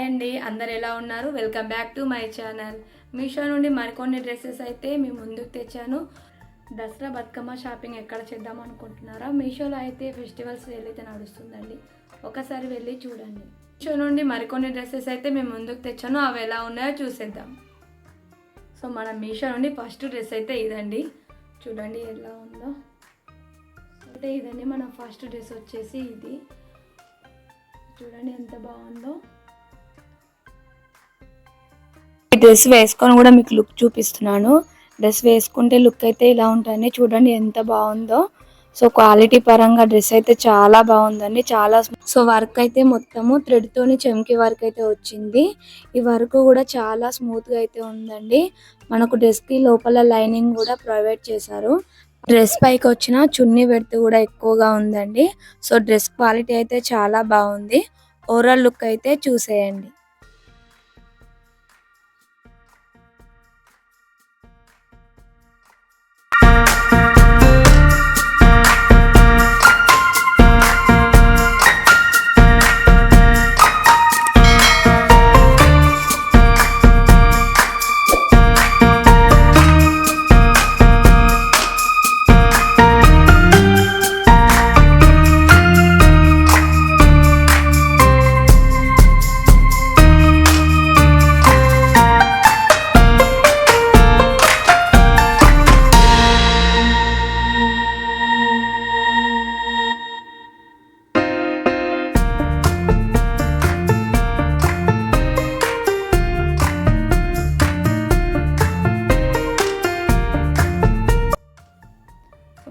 అండి అందరు ఎలా ఉన్నారు? Welcome back to my channel. Meesho నుండి మరికొన్ని డ్రెస్సెస్ అయితే మీ ముందుకు తెచ్చాను. దసరా బతుకమ్మ షాపింగ్ ఎక్కడ చేద్దాం అనుకుంటున్నారా? మీషోలో అయితే ఫెస్టివల్స్ సేల్ అయితే నడుస్తుందండి, ఒకసారి వెళ్ళి చూడండి. మీషో నుండి మరికొన్ని డ్రెస్సెస్ అయితే మేము ముందుకు తెచ్చాను, అవి ఎలా ఉన్నాయో చూసేద్దాం. సో మన మీషో నుండి ఫస్ట్ డ్రెస్ అయితే ఇదండి, చూడండి ఎలా ఉందో. అయితే ఇదండి మన ఫస్ట్ డ్రెస్ వచ్చేసి ఇది, చూడండి ఎంత బాగుందో. ఈ డ్రెస్ వేసుకొని కూడా మీకు లుక్ చూపిస్తున్నాను. డ్రెస్ వేసుకుంటే లుక్ అయితే ఇలా ఉంటుంది, చూడండి ఎంత బాగుందో. సో క్వాలిటీ పరంగా డ్రెస్ అయితే చాలా బాగుందండి, చాలా. సో వర్క్ అయితే మొత్తము థ్రెడ్ తోని చెమ్కి వర్క్ అయితే వచ్చింది. ఈ వర్క్ కూడా చాలా స్మూత్ గా అయితే ఉందండి. మనకు డ్రెస్ కి లోపల లైనింగ్ కూడా ప్రొవైడ్ చేశారు. డ్రెస్ పైకి వచ్చిన చున్నీ విడ్త్ కూడా ఎక్కువగా ఉందండి. సో డ్రెస్ క్వాలిటీ అయితే చాలా బాగుంది. ఓవరాల్ లుక్ అయితే చూసేయండి.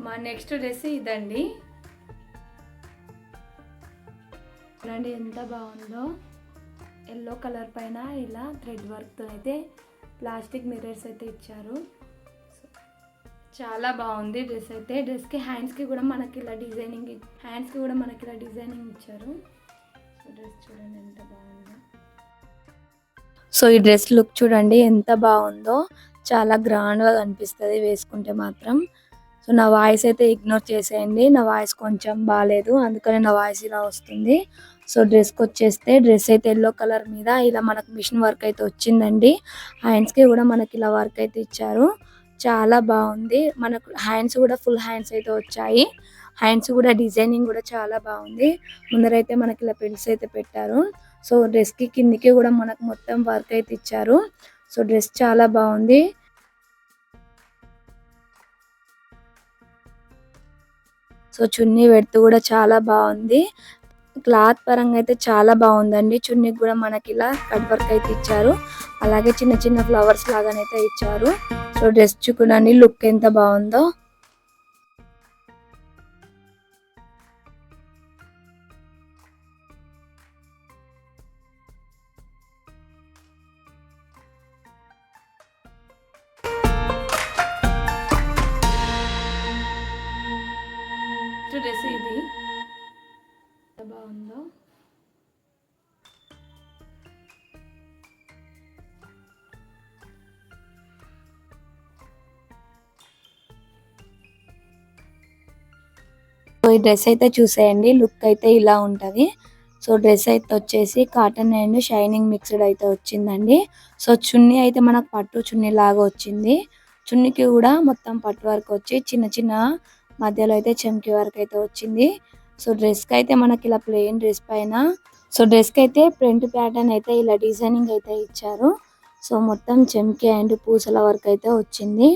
మా నెక్స్ట్ డ్రెస్ ఇదండి, చూడండి ఎంత బాగుందో. ఎల్లో కలర్ పైన ఇలా థ్రెడ్ వర్క్తో అయితే ప్లాస్టిక్ మిర్రర్స్ అయితే ఇచ్చారు. చాలా బాగుంది డ్రెస్ అయితే. డ్రెస్కి హ్యాండ్స్కి కూడా మనకి ఇలా డిజైనింగ్ ఇచ్చారు. సో డ్రెస్ చూడండి ఎంత బాగుందో. సో ఈ డ్రెస్ లుక్ చూడండి ఎంత బాగుందో, చాలా గ్రాండ్గా కనిపిస్తుంది వేసుకుంటే మాత్రం. సో నా వాయిస్ అయితే ఇగ్నోర్ చేసేయండి, నా వాయిస్ కొంచెం బాగాలేదు, అందుకని నా వాయిస్ ఇలా వస్తుంది. సో డ్రెస్కి వచ్చేస్తే డ్రెస్ అయితే ఎల్లో కలర్ మీద ఇలా మనకు మిషన్ వర్క్ అయితే వచ్చిందండి. హ్యాండ్స్కి కూడా మనకి ఇలా వర్క్ అయితే ఇచ్చారు, చాలా బాగుంది. మనకు హ్యాండ్స్ కూడా ఫుల్ హ్యాండ్స్ అయితే వచ్చాయి. హ్యాండ్స్ కూడా డిజైనింగ్ కూడా చాలా బాగుంది. ముందరైతే మనకి ఇలా పెన్స్ అయితే పెట్టారు. సో డ్రెస్కి కిందికి కూడా మనకు మొత్తం వర్క్ అయితే ఇచ్చారు. సో డ్రెస్ చాలా బాగుంది. సో చున్నీ విడ్త్ కూడా చాలా బాగుంది. క్లాత్ పరంగా అయితే చాలా బాగుందండి. చున్నీకి కూడా మనకి ఇలా కట్ వర్క్ అయితే ఇచ్చారు, అలాగే చిన్న చిన్న ఫ్లవర్స్ లాగానైతే ఇచ్చారు. సో డ్రెస్ చూడండి లుక్ ఎంత బాగుందో. డ్రెస్ ఇది ఎంత బాగుందో. సో ఈ డ్రెస్ అయితే చూసేయండి, లుక్ అయితే ఇలా ఉంటది. సో డ్రెస్ అయితే వచ్చేసి కాటన్ అండ్ షైనింగ్ మిక్స్డ్ అయితే వచ్చిందండి. సో చున్నీ అయితే మనకు పట్టు చున్నీ లాగా వచ్చింది. చున్నీకి కూడా మొత్తం పట్టు వర్క్ వచ్చి చిన్న చిన్న మధ్యలో అయితే చెమ్కి వర్క్ అయితే వచ్చింది. సో డ్రెస్ కి అయితే మనకి ఇలా ప్లెయిన్ డ్రెస్ పైన, సో డ్రెస్ కి అయితే ప్రింట్ ప్యాటర్న్ అయితే ఇలా డిజైనింగ్ అయితే ఇచ్చారు. సో మొత్తం చెమ్కి అండ్ పూసల వర్క్ అయితే వచ్చింది.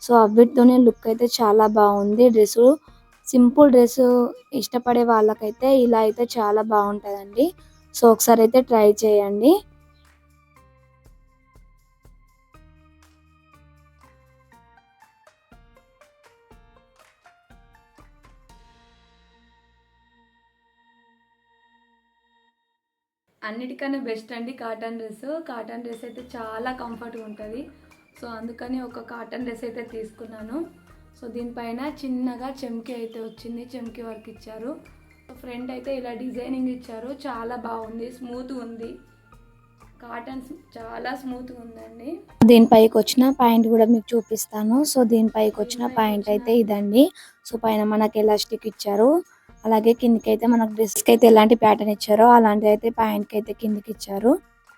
సో అవిటితోనే లుక్ అయితే చాలా బాగుంది. డ్రెస్ సింపుల్ డ్రెస్ ఇష్టపడే వాళ్ళకైతే ఇలా అయితే చాలా బాగుంటదండి. సో ఒకసారి అయితే ట్రై చేయండి. అన్నిటికన్నా బెస్ట్ అండి కాటన్ డ్రెస్ అయితే చాలా కంఫర్ట్గా ఉంటుంది. సో అందుకని ఒక కాటన్ డ్రెస్ అయితే తీసుకున్నాను. సో దీనిపైన చిన్నగా చెమ్కి అయితే వచ్చింది, చెమ్కి వర్క్ ఇచ్చారు. ఫ్రంట్ అయితే ఇలా డిజైనింగ్ ఇచ్చారు, చాలా బాగుంది, స్మూత్గా ఉంది. కాటన్ చాలా స్మూత్గా ఉందండి. దీనిపైకి వచ్చిన పాయింట్ కూడా మీకు చూపిస్తాను. సో దీనిపైకి వచ్చిన పాయింట్ అయితే ఇదండి. సో పైన మనకి ఎలాస్టిక్ ఇచ్చారు, అలాగే కిందకి అయితే మనకు డ్రెస్ కి అయితే ఎలాంటి ప్యాటర్న్ ఇచ్చారో అలాంటి అయితే ప్యాంట్ కి అయితే కిందకి ఇచ్చారు.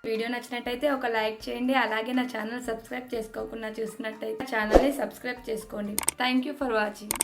వీడియో నచ్చినట్టయితే ఒక లైక్ చేయండి. అలాగే నా ఛానల్ సబ్స్క్రైబ్ చేసుకోకుండా చూసినట్టయితే ఛానల్ని సబ్స్క్రైబ్ చేసుకోండి. Thank you for watching.